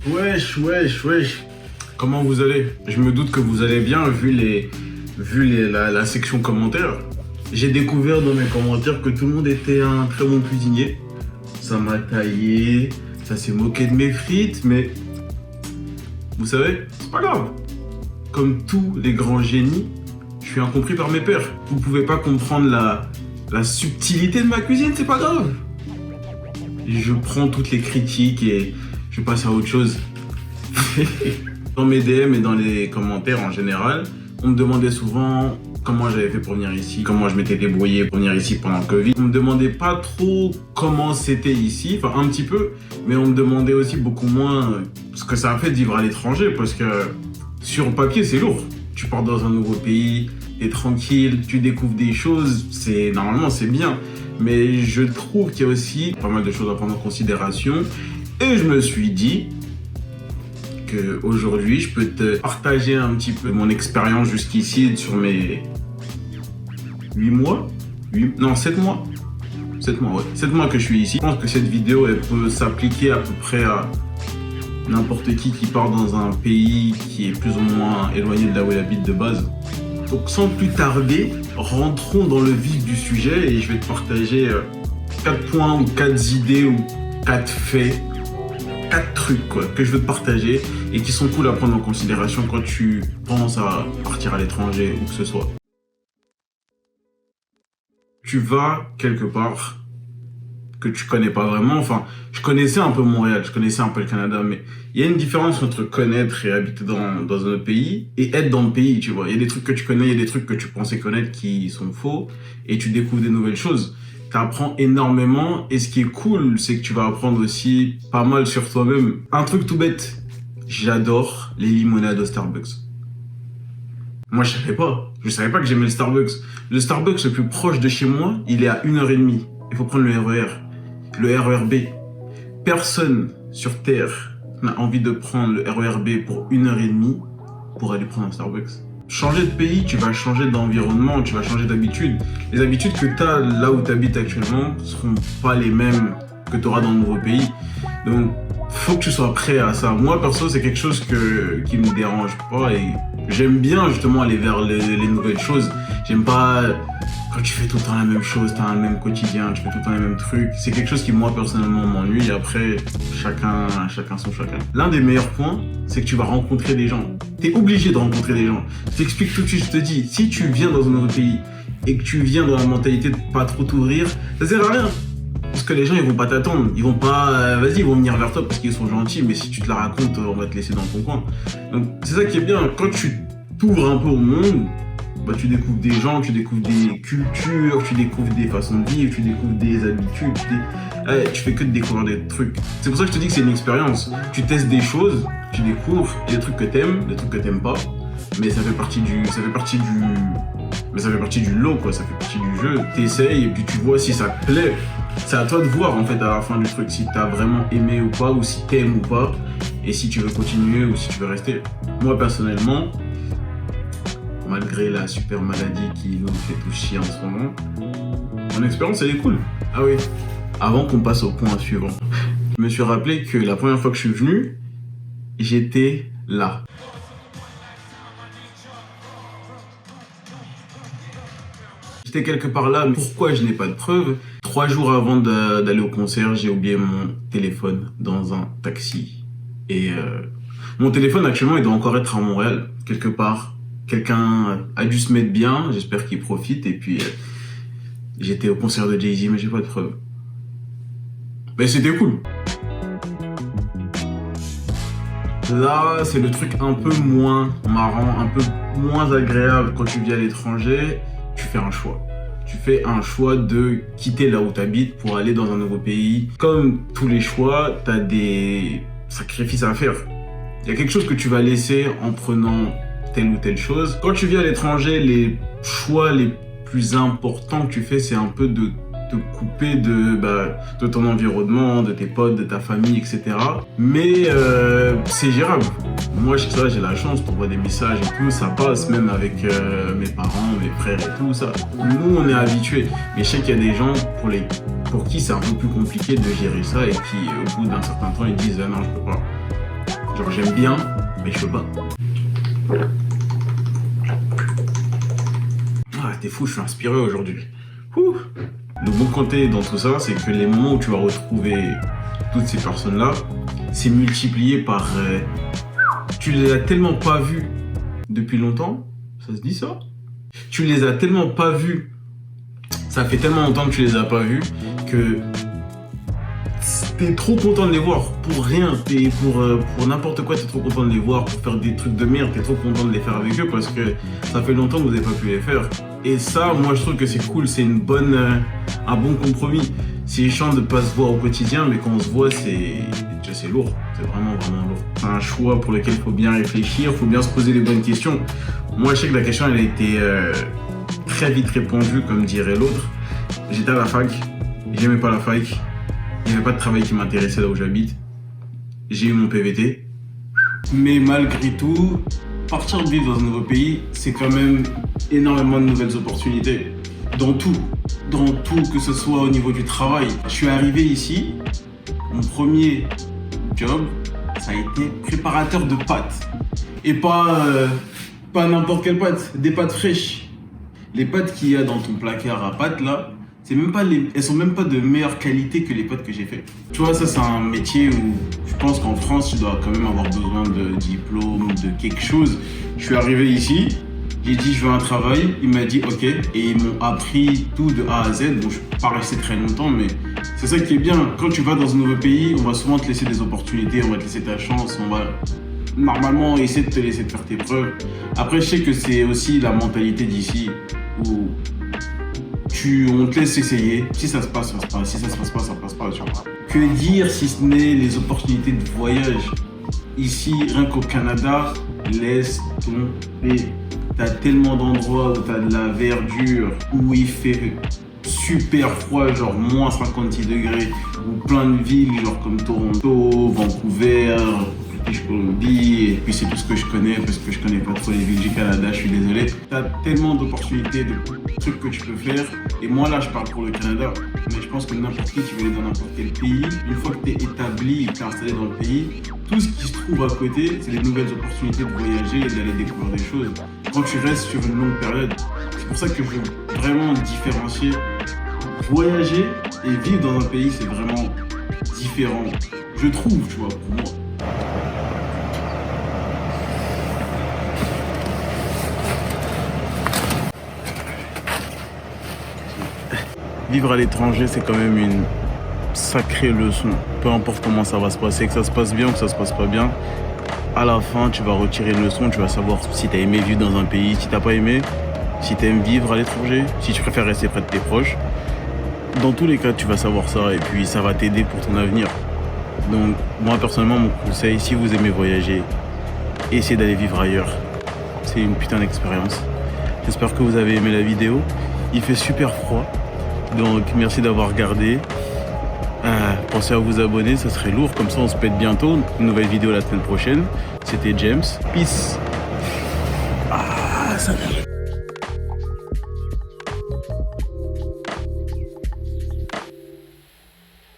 Wesh. Comment vous allez? Je me doute que vous allez bien la section commentaires. J'ai découvert dans mes commentaires que tout le monde était un très bon cuisinier. Ça m'a taillé, ça s'est moqué de mes frites, mais vous savez, c'est pas grave. Comme tous les grands génies, je suis incompris par mes pairs. Vous pouvez pas comprendre la subtilité de ma cuisine, c'est pas grave. Je prends toutes les critiques et je passe à autre chose. Dans mes DM et dans les commentaires en général, on me demandait souvent comment j'avais fait pour venir ici, comment je m'étais débrouillé pour venir ici pendant le Covid. On me demandait pas trop comment c'était ici, enfin un petit peu, mais on me demandait aussi beaucoup moins ce que ça a fait de vivre à l'étranger, parce que sur le papier c'est lourd. Tu pars dans un nouveau pays, t'es tranquille, tu découvres des choses, normalement c'est bien. Mais je trouve qu'il y a aussi pas mal de choses à prendre en considération. Et je me suis dit qu'aujourd'hui, je peux te partager un petit peu mon expérience jusqu'ici sur mes 7 mois. 7 mois, ouais. 7 mois que je suis ici. Je pense que cette vidéo, elle peut s'appliquer à peu près à n'importe qui part dans un pays qui est plus ou moins éloigné de là où il habite de base. Donc sans plus tarder, rentrons dans le vif du sujet et je vais te partager 4 points ou 4 idées ou 4 faits, 4 trucs que je veux te partager et qui sont cool à prendre en considération quand tu penses à partir à l'étranger ou que ce soit. Tu vas quelque part que tu connais pas vraiment. Enfin, je connaissais un peu Montréal, je connaissais un peu le Canada, mais il y a une différence entre connaître et habiter dans un autre pays et être dans le pays, tu vois. Il y a des trucs que tu connais, il y a des trucs que tu pensais connaître qui sont faux et tu découvres des nouvelles choses. Tu apprends énormément et ce qui est cool, c'est que tu vas apprendre aussi pas mal sur toi-même. Un truc tout bête, j'adore les limonades au Starbucks. Moi, je savais pas que j'aimais le Starbucks. Le Starbucks le plus proche de chez moi, il est à 1h30. Il faut prendre le RER, le RERB. Personne sur Terre n'a envie de prendre le RERB pour 1h30 pour aller prendre un Starbucks. Changer de pays, tu vas changer d'environnement, tu vas changer d'habitude. Les habitudes que tu as là où tu habites actuellement ne seront pas les mêmes que tu auras dans le nouveau pays. Donc, faut que tu sois prêt à ça. Moi, perso, c'est quelque chose qui me dérange pas et j'aime bien justement aller vers les nouvelles choses. J'aime pas quand tu fais tout le temps la même chose, t'as un même quotidien, tu fais tout le temps les mêmes trucs. C'est quelque chose qui, moi, personnellement, m'ennuie. Après, chacun son chacun. L'un des meilleurs points, c'est que tu vas rencontrer des gens. T'es obligé de rencontrer des gens. Je t'explique tout de suite, je te dis, si tu viens dans un nouveau pays et que tu viens dans la mentalité de pas trop t'ouvrir, ça sert à rien. Parce que les gens, ils vont pas t'attendre. Ils vont pas, ils vont venir vers toi parce qu'ils sont gentils, mais si tu te la racontes, on va te laisser dans ton coin. Donc, c'est ça qui est bien. Quand tu t'ouvres un peu au monde, tu découvres des gens, tu découvres des cultures, tu découvres des façons de vivre, tu découvres des habitudes, tu fais que de découvrir des trucs. C'est pour ça que je te dis que c'est une expérience. Tu testes des choses, tu découvres, il y a des trucs que t'aimes, des trucs que t'aimes pas, mais ça fait partie du lot, quoi, ça fait partie du jeu. T'essayes et puis tu vois si ça te plaît. C'est à toi de voir en fait à la fin du truc si t'as vraiment aimé ou pas, ou si t'aimes ou pas, et si tu veux continuer ou si tu veux rester. Moi personnellement, malgré la super maladie qui nous fait tout chier en ce moment, mon expérience elle est cool. Ah oui, avant qu'on passe au point suivant, je me suis rappelé que la première fois que je suis venu, j'étais là. J'étais quelque part là, mais pourquoi je n'ai pas de preuves? 3 jours avant d'aller au concert, j'ai oublié mon téléphone dans un taxi. Et mon téléphone actuellement, il doit encore être à Montréal, quelque part. Quelqu'un a dû se mettre bien, j'espère qu'il profite. Et puis, j'étais au concert de Jay-Z, mais j'ai pas de preuves. Mais c'était cool. Là, c'est le truc un peu moins marrant, un peu moins agréable quand tu vis à l'étranger. Tu fais un choix. Tu fais un choix de quitter là où tu habites pour aller dans un nouveau pays. Comme tous les choix, tu as des sacrifices à faire. Il y a quelque chose que tu vas laisser en prenant telle ou telle chose. Quand tu vis à l'étranger, les choix les plus importants que tu fais, c'est un peu de te couper de ton environnement, de tes potes, de ta famille, etc. Mais c'est gérable. Moi, j'ai la chance, t'envoies des messages et tout, ça passe même avec mes parents, mes frères et tout, ça. Nous, on est habitués. Mais je sais qu'il y a des gens pour qui c'est un peu plus compliqué de gérer ça et qui, au bout d'un certain temps, ils disent « Ah non, je peux pas ». Genre, j'aime bien, mais je peux pas. Ah, t'es fou, je suis inspiré aujourd'hui. Ouh. Le bon côté dans tout ça, c'est que les moments où tu vas retrouver toutes ces personnes-là, c'est multiplié par... tu les as tellement pas vues depuis longtemps, ça se dit ça? Tu les as tellement pas vues, ça fait tellement longtemps que tu les as pas vues, que t'es trop content de les voir pour rien, pour n'importe quoi, t'es trop content de les voir, pour faire des trucs de merde, t'es trop content de les faire avec eux parce que ça fait longtemps que vous n'avez pas pu les faire. Et ça, moi je trouve que c'est cool, c'est un bon compromis. C'est chiant de pas se voir au quotidien, mais quand on se voit, c'est lourd, c'est vraiment lourd. C'est un choix pour lequel il faut bien réfléchir, il faut bien se poser les bonnes questions. Moi je sais que la question elle a été très vite répondue, comme dirait l'autre. J'étais à la fac, j'aimais pas la fac. Il n'y avait pas de travail qui m'intéressait là où j'habite. J'ai eu mon PVT. Mais malgré tout, partir vivre dans un nouveau pays, c'est quand même énormément de nouvelles opportunités. Dans tout, que ce soit au niveau du travail. Je suis arrivé ici, mon premier job, ça a été préparateur de pâtes. Et pas n'importe quelle pâte, des pâtes fraîches. Les pâtes qu'il y a dans ton placard à pâtes là, elles sont même pas de meilleure qualité que les pâtes que j'ai fait. Tu vois, ça c'est un métier où je pense qu'en France, tu dois quand même avoir besoin de diplôme, de quelque chose. Je suis arrivé ici, j'ai dit je veux un travail, il m'a dit ok, et ils m'ont appris tout de A à Z. Bon, je peux pas rester très longtemps, mais c'est ça qui est bien. Quand tu vas dans un nouveau pays, on va souvent te laisser des opportunités, on va te laisser ta chance, on va normalement essayer de te laisser faire tes preuves. Après, je sais que c'est aussi la mentalité d'ici où on te laisse essayer. Si ça se passe, ça se passe. Si ça se passe pas, ça passe pas. Que dire si ce n'est les opportunités de voyage? Ici, rien qu'au Canada, laisse tomber. T'as tellement d'endroits où t'as de la verdure, où il fait super froid, genre moins 56 degrés, ou plein de villes, genre comme Toronto, Vancouver, British Columbia, et puis c'est tout ce que je connais, parce que je connais pas trop les villes du Canada, je suis désolé. T'as tellement d'opportunités, de trucs que tu peux faire, et moi là je parle pour le Canada, mais je pense que n'importe qui veux aller dans n'importe quel pays, une fois que t'es établi et que t'es installé dans le pays, tout ce qui se trouve à côté, c'est des nouvelles opportunités de voyager et d'aller découvrir des choses. Quand tu restes sur une longue période, c'est pour ça que je veux vraiment différencier. Voyager et vivre dans un pays, c'est vraiment différent. Je trouve, tu vois, pour moi. Vivre à l'étranger, c'est quand même une sacrée leçon. Peu importe comment ça va se passer, que ça se passe bien ou que ça se passe pas bien, à la fin, tu vas retirer une leçon, tu vas savoir si tu as aimé vivre dans un pays, si tu n'as pas aimé, si tu aimes vivre à l'étranger, si tu préfères rester près de tes proches. Dans tous les cas, tu vas savoir ça et puis ça va t'aider pour ton avenir. Donc, moi, personnellement, mon conseil, si vous aimez voyager, essayez d'aller vivre ailleurs. C'est une putain d'expérience. J'espère que vous avez aimé la vidéo. Il fait super froid, donc merci d'avoir regardé. Pensez à vous abonner, ça serait lourd, comme ça on se pète bientôt. Une nouvelle vidéo la semaine prochaine. C'était James. Peace. Ah, ça va.